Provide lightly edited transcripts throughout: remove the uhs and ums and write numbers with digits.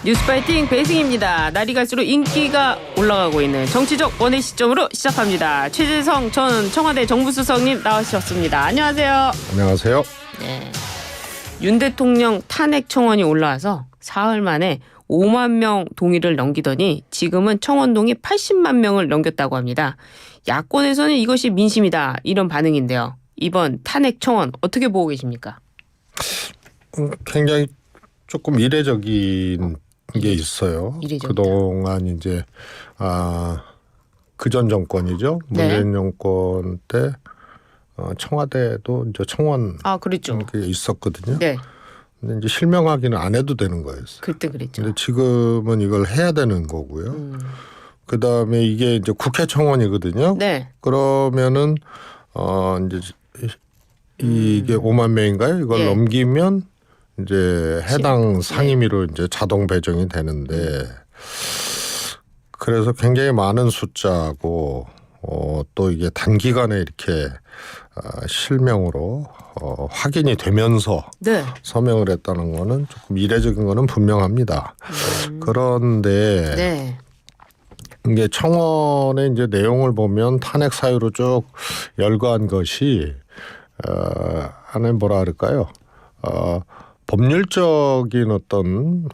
뉴스파이팅 배승입니다. 날이 갈수록 인기가 올라가고 있는 정치적 원의 시점으로 시작합니다. 최재성 전 청와대 정무수석님 나와주셨습니다. 안녕하세요. 안녕하세요. 네. 윤 대통령 탄핵 청원이 올라와서 사흘 만에 5만 명 동의를 넘기더니 지금은 청원 동의 80만 명을 넘겼다고 합니다. 야권에서는 이것이 민심이다 이런 반응인데요. 이번 탄핵 청원 어떻게 보고 계십니까? 굉장히 조금 이례적인 게 있어요. 이례적이다. 그동안 이제 그전 정권이죠. 문재인 정권 때 청와대도 이제 청원 그랬죠. 그게 있었거든요. 네. 근데 이제 실명하기는 안 해도 되는 거였어요. 그때 그랬죠. 근데 지금은 이걸 해야 되는 거고요. 그다음에 이게 이제 국회 청원이거든요. 네. 그러면은 이제 이게 5만 명인가요? 이걸 예. 넘기면 이제 해당 상임위로 이제 자동 배정이 되는데 그래서 굉장히 많은 숫자고 또 이게 단기간에 이렇게 실명으로 확인이 되면서 네. 서명을 했다는 거는 조금 이례적인 거는 분명합니다. 그런데 네. 이게 청원의 이제 내용을 보면 탄핵 사유로 쭉 열거한 것이 안에 뭐라 그럴까요? 법률적인 어떤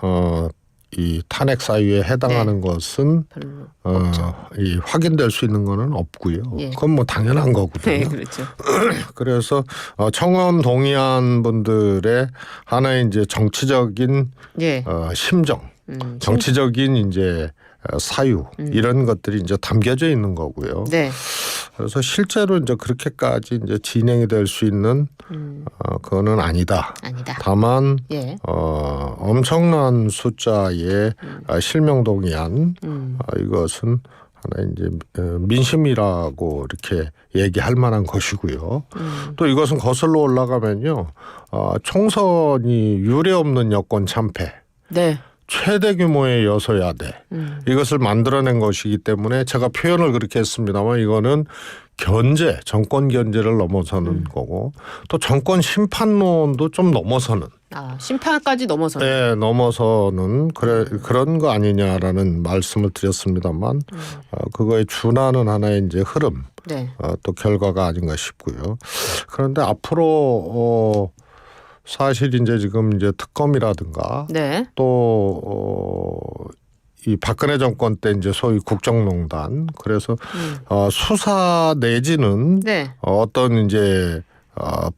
이 탄핵 사유에 해당하는 것은 별로 이 확인될 수 있는 거는 없고요. 예. 그건 뭐 당연한 거거든요. 네, 그렇죠. 그래서 청원 동의한 분들의 하나의 이제 정치적인 예. 심정, 정치적인 이제 사유 이런 것들이 이제 담겨져 있는 거고요. 네. 그래서 실제로 이제 그렇게까지 이제 진행이 될 수 있는 그거는 아니다. 아니다. 다만 예. 엄청난 숫자의 실명 동의안 이것은 하나 이제 민심이라고 이렇게 얘기할 만한 것이고요. 또 이것은 거슬러 올라가면요, 총선이 유례 없는 여권 참패. 네. 최대 규모의 여소야대 이것을 만들어낸 것이기 때문에 제가 표현을 그렇게 했습니다만 이거는 견제, 정권 견제를 넘어서는 거고 또 정권 심판론도 좀 넘어서는 심판까지 넘어서는. 네, 넘어서는 그런 거 아니냐라는 말씀을 드렸습니다만 그거에 준하는 하나의 이제 흐름 네. 또 결과가 아닌가 싶고요. 그런데 앞으로 사실 이제 지금 이제 특검이라든가 네. 또 이 박근혜 정권 때 이제 소위 국정농단 그래서 수사 내지는 네. 어떤 이제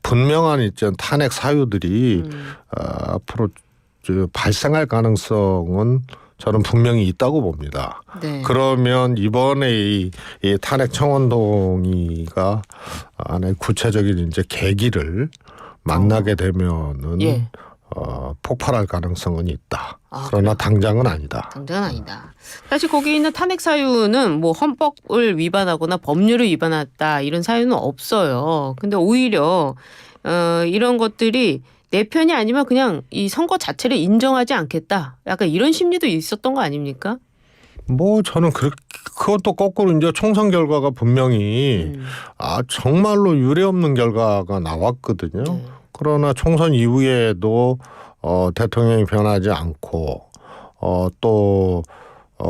분명한 이제 탄핵 사유들이 앞으로 발생할 가능성은 저는 분명히 있다고 봅니다. 네. 그러면 이번에 이 탄핵 청원 동의가 안에 구체적인 이제 계기를 만나게 되면은 예. 폭발할 가능성은 있다. 그러나 그래요? 당장은 아니다. 당장은 아니다. 사실 거기 있는 탄핵 사유는 뭐 헌법을 위반하거나 법률을 위반했다 이런 사유는 없어요. 근데 오히려 이런 것들이 내 편이 아니면 그냥 이 선거 자체를 인정하지 않겠다. 약간 이런 심리도 있었던 거 아닙니까? 뭐 저는 그것도 거꾸로 이제 총선 결과가 분명히 정말로 유례 없는 결과가 나왔거든요. 네. 그러나 총선 이후에도 대통령이 변하지 않고 또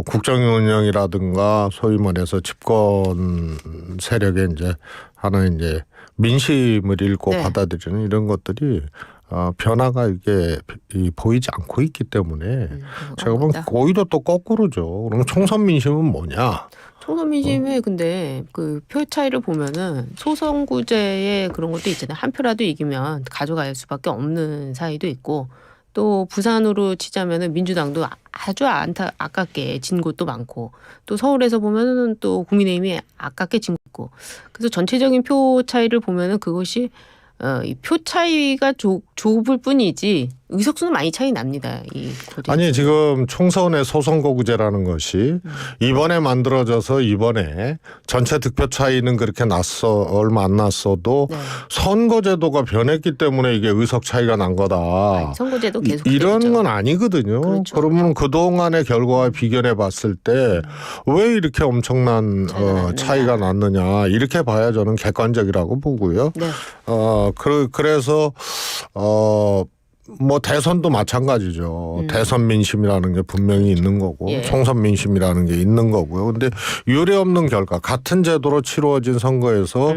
국정 운영이라든가 소위 말해서 집권 세력의 이제 하나 이제 민심을 읽고 네. 받아들이는 이런 것들이 변화가 이게 보이지 않고 있기 때문에 제가 보면 오히려 또 거꾸로죠. 그럼 총선 민심은 뭐냐? 총선 민심에 근데 그 표 차이를 보면은 소선구제의 그런 것도 있잖아요. 한 표라도 이기면 가져갈 수밖에 없는 사이도 있고 또 부산으로 치자면은 민주당도 아주 아깝게 진 곳도 많고 또 서울에서 보면은 또 국민의힘이 아깝게 진 곳 있고 그래서 전체적인 표 차이를 보면은 그것이 이 표 차이가 좁을 뿐이지 의석수는 많이 차이 납니다. 아니 지금 총선의 소선거구제라는 것이 이번에 만들어져서 이번에 전체 득표 차이는 그렇게 얼마 안 났어도 네. 선거제도가 변했기 때문에 이게 의석 차이가 난 거다. 선거제도 계속 이런 건 아니거든요. 그렇죠. 그러면 그동안의 결과와 비교해 봤을 때 왜 이렇게 엄청난 차이가 났느냐 이렇게 봐야 저는 객관적이라고 보고요. 네. 그래서 뭐 대선도 마찬가지죠. 대선 민심이라는 게 분명히 있는 거고 예. 총선 민심이라는 게 있는 거고요. 근데 유례 없는 결과 같은 제도로 치루어진 선거에서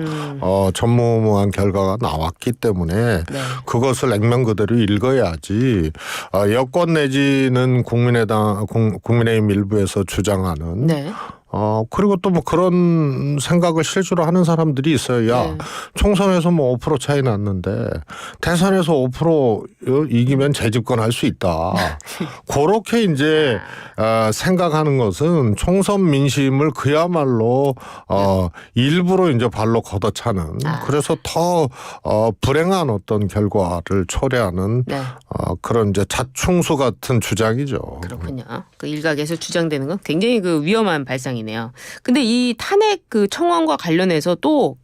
전무후무한 결과가 나왔기 때문에 네. 그것을 액면 그대로 읽어야지 여권 내지는 국민의힘 일부에서 주장하는 네. 그리고 또 뭐 그런 생각을 실제로 하는 사람들이 있어요. 야, 네. 총선에서 뭐 5% 차이 났는데 대선에서 5% 이기면 재집권할 수 있다. 그렇게 이제 생각하는 것은 총선 민심을 그야말로 일부러 이제 발로 걷어차는 그래서 더 불행한 어떤 결과를 초래하는 네. 그런 이제 자충수 같은 주장이죠. 그렇군요. 그 일각에서 주장되는 건 굉장히 그 위험한 발상이네요. 근데 이 탄핵 그 청원과 관련해서 또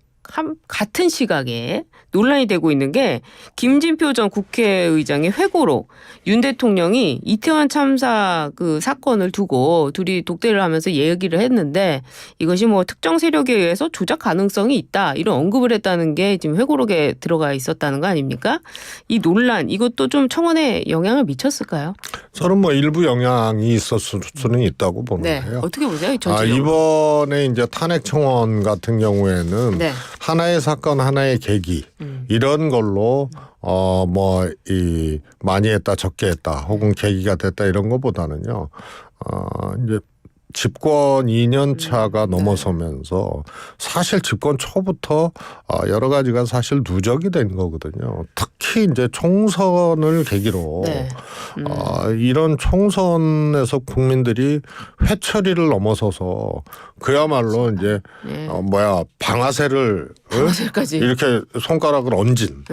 같은 시각에 논란이 되고 있는 게 김진표 전 국회의장의 회고록 윤 대통령이 이태원 참사 그 사건을 두고 둘이 독대를 하면서 얘기를 했는데 이것이 뭐 특정 세력에 의해서 조작 가능성이 있다 이런 언급을 했다는 게 지금 회고록에 들어가 있었다는 거 아닙니까? 이 논란 이것도 좀 청원에 영향을 미쳤을까요? 저는 뭐 일부 영향이 있었을 수는 있다고 보는데요. 네. 어떻게 보세요? 전체적으로. 이번에 이제 탄핵 청원 같은 경우에는 네. 하나의 사건 하나의 계기 이런 걸로 많이 했다 적게 했다 혹은 계기가 됐다 이런 것보다는요. 이제 집권 2년 차가 넘어서면서 사실 집권 초부터 여러 가지가 사실 누적이 된 거거든요. 특히 이제 총선을 계기로 이런 총선에서 국민들이 회초리를 넘어서서 그야말로 이제 방아쇠를 방아쇠까지 이렇게 손가락을 얹은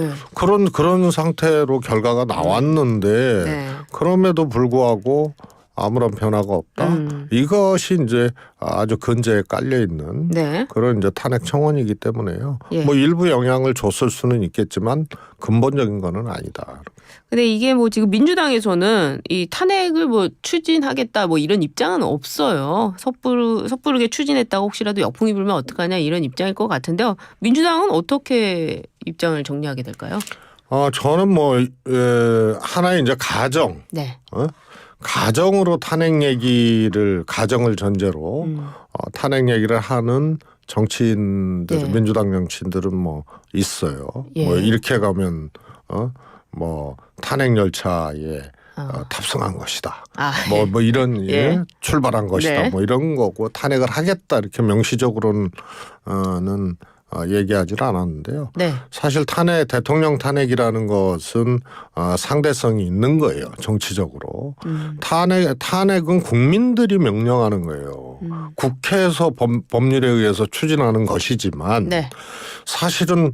그런 상태로 결과가 나왔는데 그럼에도 불구하고 아무런 변화가 없다. 이것이 이제 아주 근저에 깔려 있는 그런 이제 탄핵 청원이기 때문에요. 뭐 일부 영향을 줬을 수는 있겠지만 근본적인 거는 아니다. 근데 이게 뭐 지금 민주당에서는 이 탄핵을 뭐 추진하겠다 뭐 이런 입장은 없어요. 섣부르게 추진했다고 혹시라도 역풍이 불면 어떡하냐 이런 입장일 것 같은데요. 민주당은 어떻게 입장을 정리하게 될까요? 저는 뭐 하나의 이제 가정. 가정으로 가정을 전제로 탄핵 얘기를 하는 정치인들, 민주당 정치인들은 뭐 있어요. 뭐 이렇게 가면 뭐 탄핵 열차에 탑승한 것이다. 뭐 이런 출발한 것이다. 뭐 이런 거고 탄핵을 하겠다 이렇게 명시적으로는 얘기하지를 않았는데요. 사실 대통령 탄핵이라는 것은 상대성이 있는 거예요. 정치적으로. 탄핵은 국민들이 명령하는 거예요. 국회에서 법률에 의해서 추진하는 것이지만 사실은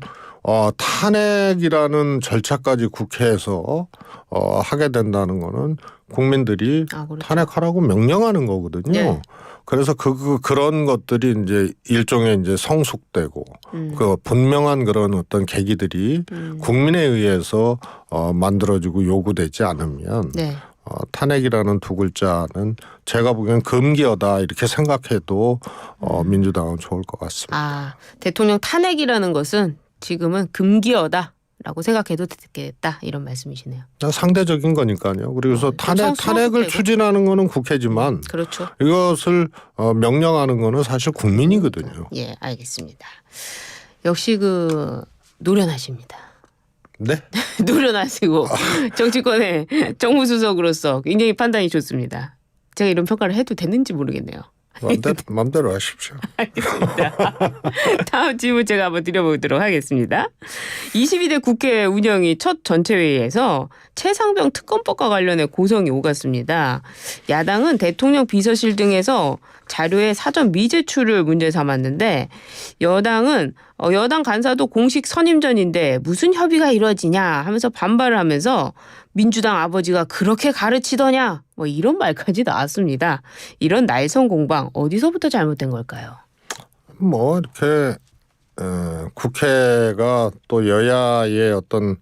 탄핵이라는 절차까지 국회에서 하게 된다는 거는 국민들이 탄핵하라고 명령하는 거거든요. 그래서 그런 것들이 이제 일종의 이제 성숙되고 그 분명한 그런 어떤 계기들이 국민에 의해서 만들어지고 요구되지 않으면 탄핵이라는 두 글자는 제가 보기엔 금기어다 이렇게 생각해도 민주당은 좋을 것 같습니다. 대통령 탄핵이라는 것은 지금은 금기어다라고 생각해도 되겠다 이런 말씀이시네요. 상대적인 거니까요. 그래서 탄핵을 추진하는 거는 국회지만 이것을 명령하는 거는 사실 국민이거든요. 예, 알겠습니다. 역시 노련하십니다. 네? 노련하시고 정치권의 정무수석으로서 굉장히 판단이 좋습니다. 제가 이런 평가를 해도 되는지 모르겠네요. 마음대로 하십시오. 알겠습니다. 다음 질문 제가 한번 드려보도록 하겠습니다. 22대 국회 운영위 첫 전체회의에서 최상병 특검법과 관련해 고성이 오갔습니다. 야당은 대통령 비서실 등에서 자료의 사전 미제출을 문제 삼았는데 여당은 여당 간사도 공식 선임 전인데 무슨 협의가 이루어지냐 하면서 반발을 하면서 민주당 아버지가 그렇게 가르치더냐 뭐 이런 말까지 나왔습니다. 이런 날선 공방 어디서부터 잘못된 걸까요? 뭐 이렇게 국회가 또 여야의 어떤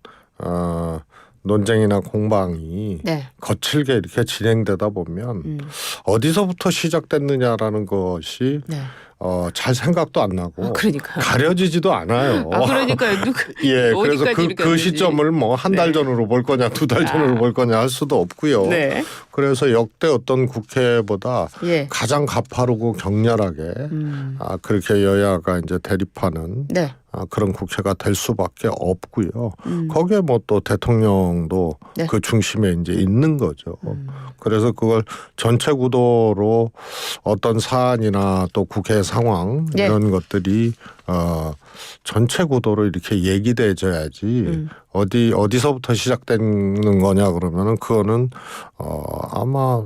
논쟁이나 공방이 거칠게 이렇게 진행되다 보면 어디서부터 시작됐느냐라는 것이 잘 생각도 안 나고 그러니까 가려지지도 않아요. 그러니까 예, 그래서 어디까지 이렇게 그 하는지. 시점을 뭐 한 달 네. 전으로 볼 거냐, 두 달 전으로 볼 거냐 할 수도 없고요. 네. 그래서 역대 어떤 국회보다 예. 가장 가파르고 격렬하게 그렇게 여야가 이제 대립하는 네. 그런 국회가 될 수밖에 없고요. 거기에 뭐 또 대통령도 네. 그 중심에 이제 있는 거죠. 그래서 그걸 전체 구도로 어떤 사안이나 또 국회 상황 네. 이런 것들이 전체 구도로 이렇게 얘기돼져야지 어디서부터 시작되는 거냐 그러면은 그거는 아마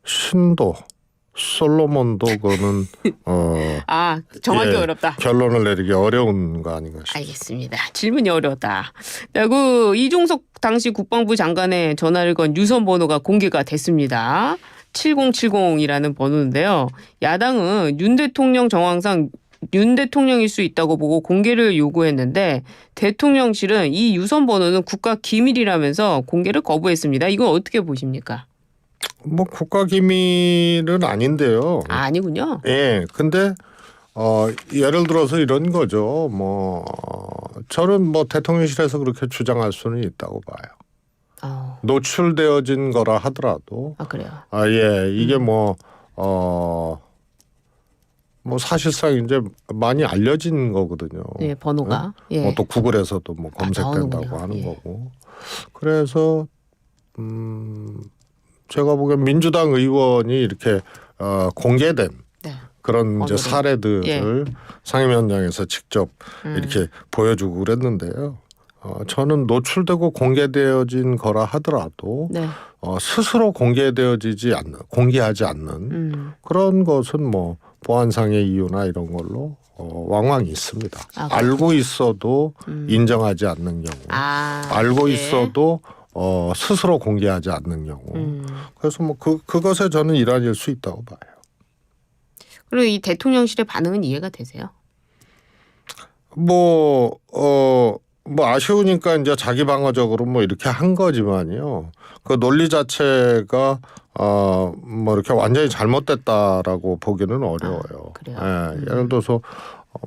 신도 솔로몬도 그거는 정하기 예, 어렵다. 결론을 내리기 어려운 거 아닌가 싶습니다. 알겠습니다. 질문이 어려웠다. 그 이종석 당시 국방부 장관의 전화를 건 유선 번호가 공개가 됐습니다. 7070이라는 번호인데요. 야당은 윤 대통령 정황상 윤 대통령일 수 있다고 보고 공개를 요구했는데 대통령실은 이 유선 번호는 국가 기밀이라면서 공개를 거부했습니다. 이건 어떻게 보십니까? 뭐 국가 기밀은 아닌데요. 아니군요. 예, 근데 예를 들어서 이런 거죠. 뭐 저는 뭐 대통령실에서 그렇게 주장할 수는 있다고 봐요. 노출되어진 거라 하더라도. 그래요. 예, 이게 뭐 사실상 이제 많이 알려진 거거든요. 예, 번호가. 예. 뭐 또 구글에서도 뭐 검색된다고 나오는군요. 하는 예. 거고. 그래서 제가 보기엔 민주당 의원이 이렇게 공개된 네. 그런 이제 번호를. 사례들을 상임위원장에서 직접 이렇게 보여주고 그랬는데요. 저는 노출되고 공개되어진 거라 하더라도 네. 스스로 공개하지 않는 그런 것은 뭐 보안상의 이유나 이런 걸로 왕왕 있습니다. 알고 있어도 인정하지 않는 경우, 알고 예. 있어도 스스로 공개하지 않는 경우. 그래서 뭐 그것에 저는 일환일 수 있다고 봐요. 그리고 이 대통령실의 반응은 이해가 되세요? 뭐 아쉬우니까 이제 자기 방어적으로 뭐 이렇게 한 거지만요. 그 논리 자체가 뭐 이렇게 완전히 잘못됐다라고 보기는 어려워요. 그래요? 예, 예를 들어서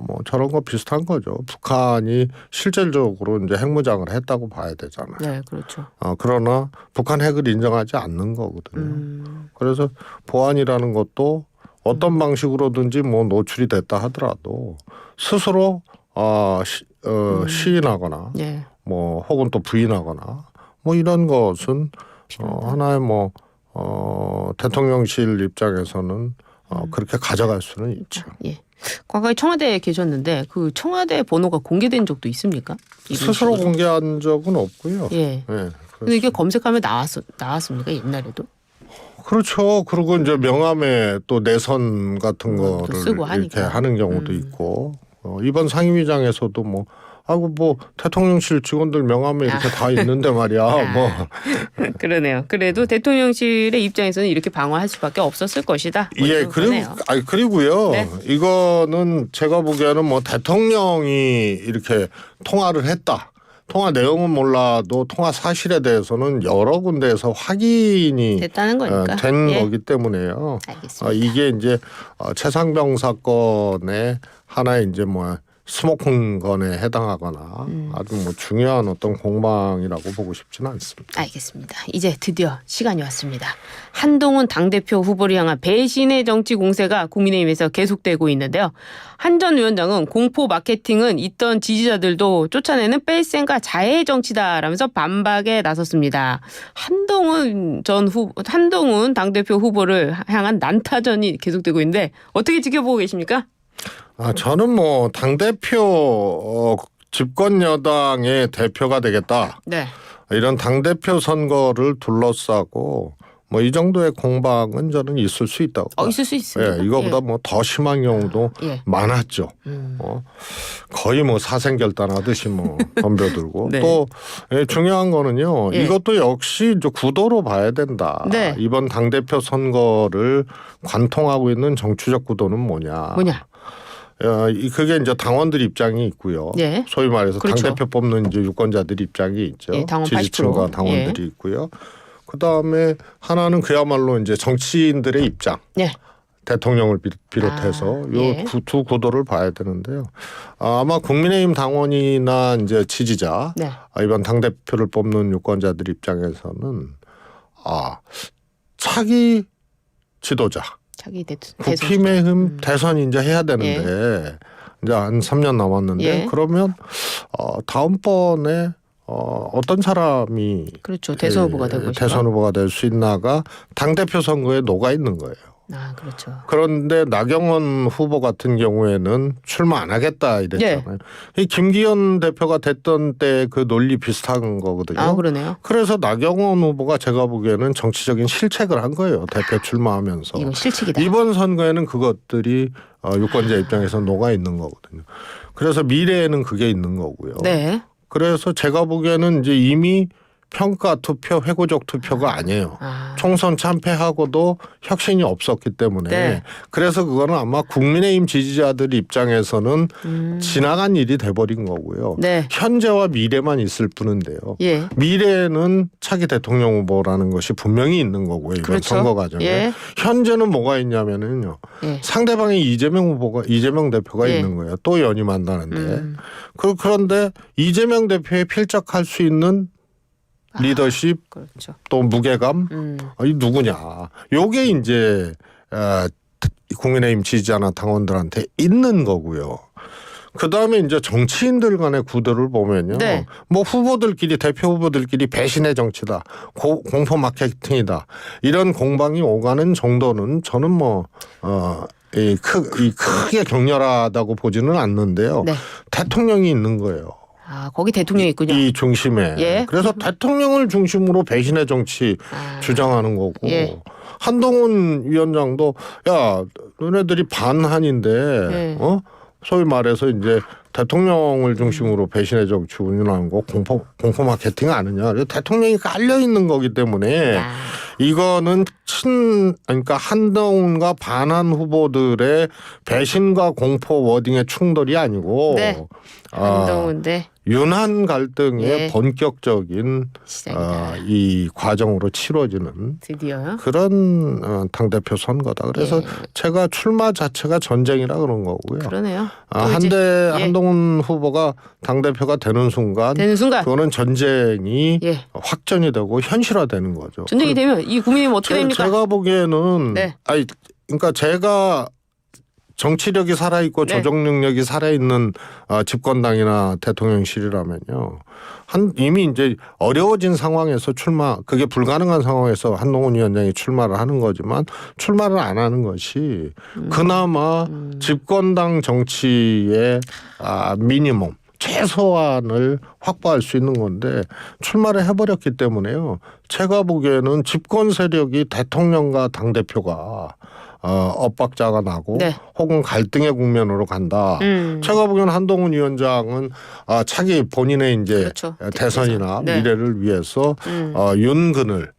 뭐 저런 거 비슷한 거죠. 북한이 실질적으로 이제 핵무장을 했다고 봐야 되잖아요. 네, 그렇죠. 그러나 북한 핵을 인정하지 않는 거거든요. 그래서 보안이라는 것도 어떤 방식으로든지 뭐 노출이 됐다 하더라도 스스로 시인하거나 네. 뭐 혹은 또 부인하거나 뭐 이런 것은 하나의 뭐 대통령실 입장에서는 그렇게 가져갈 수는 있죠. 예. 과거에 청와대에 계셨는데 그 청와대 번호가 공개된 적도 있습니까? 스스로 공개한 적은 없고요. 예. 예. 근데 이게 검색하면 나왔습니까? 옛날에도? 그렇죠. 그리고 이제 명함에 또 내선 같은 거를 쓰고 이렇게 하니까. 하는 경우도 있고 이번 상임위장에서도 뭐 대통령실 직원들 명함에 이렇게 다 있는데 말이야. 뭐 그러네요. 그래도 대통령실의 입장에서는 이렇게 방어할 수밖에 없었을 것이다. 뭐 예, 그리고요. 네. 이거는 제가 보기에는 뭐 대통령이 이렇게 통화를 했다. 통화 내용은 몰라도 통화 사실에 대해서는 여러 군데에서 확인이 됐다는 거니까. 된 예. 거기 때문에요. 알겠습니다. 이게 이제 최상병 사건의 하나의 이제 뭐 스모킹 건에 해당하거나 아주 뭐 중요한 어떤 공방이라고 보고 싶지는 않습니다. 알겠습니다. 이제 드디어 시간이 왔습니다. 한동훈 당대표 후보를 향한 배신의 정치 공세가 국민의힘에서 계속되고 있는데요. 한 전 위원장은 공포 마케팅은 있던 지지자들도 쫓아내는 뺄셈과 자해 정치다라면서 반박에 나섰습니다. 한동훈 당대표 후보를 향한 난타전이 계속되고 있는데 어떻게 지켜보고 계십니까? 저는 뭐 당대표 집권 여당의 대표가 되겠다. 네. 이런 당대표 선거를 둘러싸고 뭐 이 정도의 공방은 저는 있을 수 있다고 봐요. 있을 수 있습니다. 예, 이거보다 뭐 더 심한 경우도 예. 많았죠. 거의 뭐 사생결단하듯이 뭐 덤벼들고 네. 또 중요한 거는요. 예. 이것도 역시 이제 구도로 봐야 된다. 네. 이번 당대표 선거를 관통하고 있는 정치적 구도는 뭐냐. 그게 이제 당원들 입장이 있고요. 예. 소위 말해서 그렇죠. 당대표 뽑는 이제 유권자들 입장이 있죠. 예, 당원 지지층과 80%. 당원들이 있고요. 그 다음에 하나는 그야말로 이제 정치인들의 입장. 예. 대통령을 비롯해서 예. 두 구도를 봐야 되는데요. 아마 국민의힘 당원이나 이제 지지자 네. 이번 당 대표를 뽑는 유권자들 입장에서는 차기 지도자 자기 국힘의힘 대선 이제 해야 되는데 이제 한 3년 남았는데 그러면 다음번에 어떤 사람이 그렇죠. 대선 후보가 되고 대선 후보가 될 수 있나가 당 대표 선거에 녹아 있는 거예요. 그렇죠. 그런데 나경원 후보 같은 경우에는 출마 안 하겠다 이랬잖아요. 이 김기현 대표가 됐던 때 그 논리 비슷한 거거든요. 그러네요. 그래서 나경원 후보가 제가 보기에는 정치적인 실책을 한 거예요. 대표 출마하면서. 이건 실책이다. 이번 선거에는 그것들이 유권자 입장에서 녹아 있는 거거든요. 그래서 미래에는 그게 있는 거고요. 네. 그래서 제가 보기에는 이제 이미 평가 투표, 회고적 투표가 아니에요. 총선 참패하고도 혁신이 없었기 때문에 그래서 그거는 아마 국민의힘 지지자들 입장에서는 지나간 일이 돼버린 거고요. 현재와 미래만 있을 뿐인데요. 미래에는 차기 대통령 후보라는 것이 분명히 있는 거고요. 이번 그렇죠. 선거 과정에. 현재는 뭐가 있냐면은요. 상대방이 이재명 대표가 있는 거예요. 또 연임한다는데. 그런데 이재명 대표에 필적할 수 있는 리더십 그렇죠. 또 무게감 이 누구냐 요게 이제 국민의힘 지지자나 당원들한테 있는 거고요. 그다음에 이제 정치인들 간의 구도를 보면요. 뭐 후보들끼리 대표 후보들끼리 배신의 정치다. 공포 마케팅이다. 이런 공방이 오가는 정도는 저는 크게 격렬하다고 보지는 않는데요. 대통령이 있는 거예요. 거기 대통령이 있군요. 이 중심에. 그래서 대통령을 중심으로 배신의 정치 주장하는 거고 한동훈 위원장도 야 너네들이 반한인데 소위 말해서 이제 대통령을 중심으로 배신의 정치 운영하는 거 공포 마케팅 아니냐. 대통령이 깔려 있는 거기 때문에 이거는 그러니까 한동훈과 반한 후보들의 배신과 공포 워딩의 충돌이 아니고 한동훈 대 윤한 갈등의 본격적인 이 과정으로 치러지는 드디어요? 그런 당대표 선거다. 그래서 제가 출마 자체가 전쟁이라 그런 거고요. 그러네요. 한동훈 후보가 당대표가 되는 순간 그거는 전쟁이 확전이 되고 현실화되는 거죠. 전쟁이 되면 이 국민의힘 어떻게 됩니까? 제가 보기에는 그러니까 제가 정치력이 살아있고 조정 능력이 살아있는 집권당이나 대통령실이라면요. 이미 이제 어려워진 상황에서 그게 불가능한 상황에서 한동훈 위원장이 출마를 하는 거지만 출마를 안 하는 것이 그나마 집권당 정치의 미니멈 최소한을 확보할 수 있는 건데 출마를 해버렸기 때문에요. 제가 보기에는 집권 세력이 대통령과 당대표가 엇박자가 나고 혹은 갈등의 국면으로 간다. 제가 보기에는 한동훈 위원장은 차기 본인의 이제 대선이나 미래를 위해서 윤근을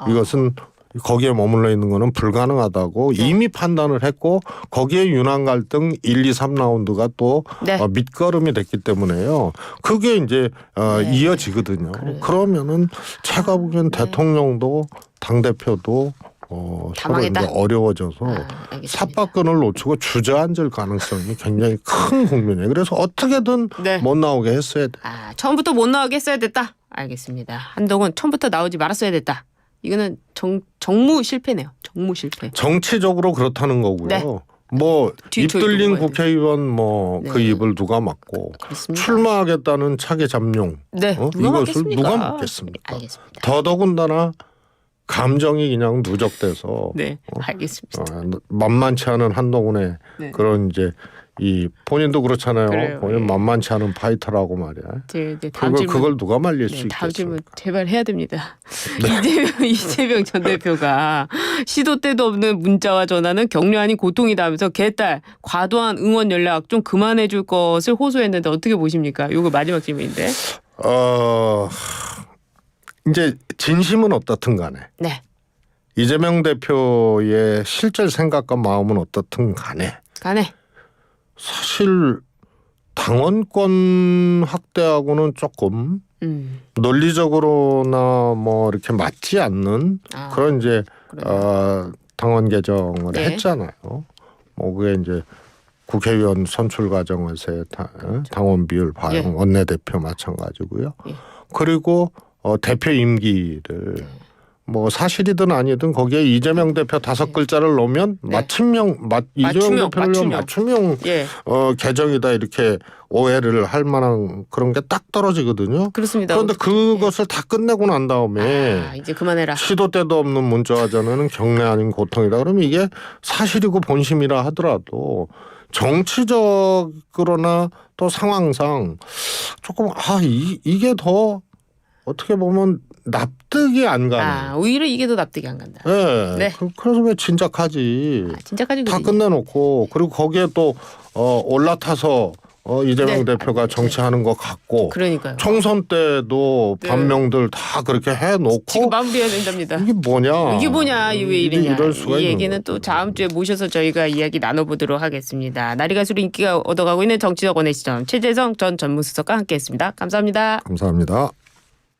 이것은 거기에 머물러 있는 거는 불가능하다고 이미 판단을 했고 거기에 윤한 갈등 1, 2, 3라운드가 또 밑거름이 됐기 때문에요. 그게 이제 이어지거든요. 그러면은 제가 보기엔 대통령도 당대표도 서로 이제 어려워져서 삿바끈을 놓치고 주저앉을 가능성이 굉장히 큰 국면이에요. 그래서 어떻게든 못 나오게 했어야 돼. 처음부터 못 나오게 했어야 됐다. 알겠습니다. 한동훈 처음부터 나오지 말았어야 됐다. 이거는 정무 실패네요. 정무 실패. 정치적으로 그렇다는 거고요. 뭐 입 들린 국회의원 그 입을 누가 막고 출마하겠다는 차기 잠룡 이것을 누가 막겠습니까? 알겠습니다. 더더군다나 감정이 그냥 누적돼서 알겠습니다. 만만치 않은 한동훈의 그런 이제 이 본인도 그렇잖아요. 본인 만만치 않은 파이터라고 말이야. 그걸 누가 말릴 수 있겠어요? 다음 질문 제발 해야 됩니다. 이재명 전 대표가 시도 때도 없는 문자와 전화는 격려 아닌 고통이다 하면서 개딸 과도한 응원 연락 좀 그만해 줄 것을 호소했는데 어떻게 보십니까? 이거 마지막 질문인데. 이제 진심은 어떻든 간에 이재명 대표의 실제 생각과 마음은 어떻든 간에 사실 당원권 확대하고는 조금 논리적으로나 뭐 이렇게 맞지 않는 그런 이제 당원 개정을 네. 했잖아요. 뭐 그게 이제 국회의원 선출 과정에서의 당원 비율 반영, 예. 원내대표 마찬가지고요. 예. 그리고 대표 임기를 뭐 사실이든 아니든 거기에 이재명 대표 5글자를 넣으면 이재명 대표를 위한 맞춤형 예. 개정이다 이렇게 오해를 할 만한 그런 게 딱 떨어지거든요. 그렇습니다. 그런데 그것을 다 끝내고 난 다음에 이제 그만해라. 시도 때도 없는 문자와 전화는 경례 아닌 고통이다. 그러면 이게 사실이고 본심이라 하더라도 정치적으로나 또 상황상 조금 이게 더 어떻게 보면 납득이 안 가네. 오히려 이게 더 납득이 안 간다. 네. 네. 그래서 왜 진작하지? 진짜까지 다 끝내놓고 그리고 거기에 또 올라타서 이재명 대표가 정치하는 것 같고 그러니까요. 총선 때도 반명들 다 그렇게 해놓고 지금 마무리해야 된답니다. 이게 뭐냐? 이게 왜 이러냐? 이럴 수가 이 있는 얘기는 또 거죠. 다음 주에 모셔서 저희가 이야기 나눠보도록 하겠습니다. 날이 갈수록 인기가 얻어가고 있는 정치적 원의 시점 최재성 전 전무수석과 함께했습니다. 감사합니다. 감사합니다.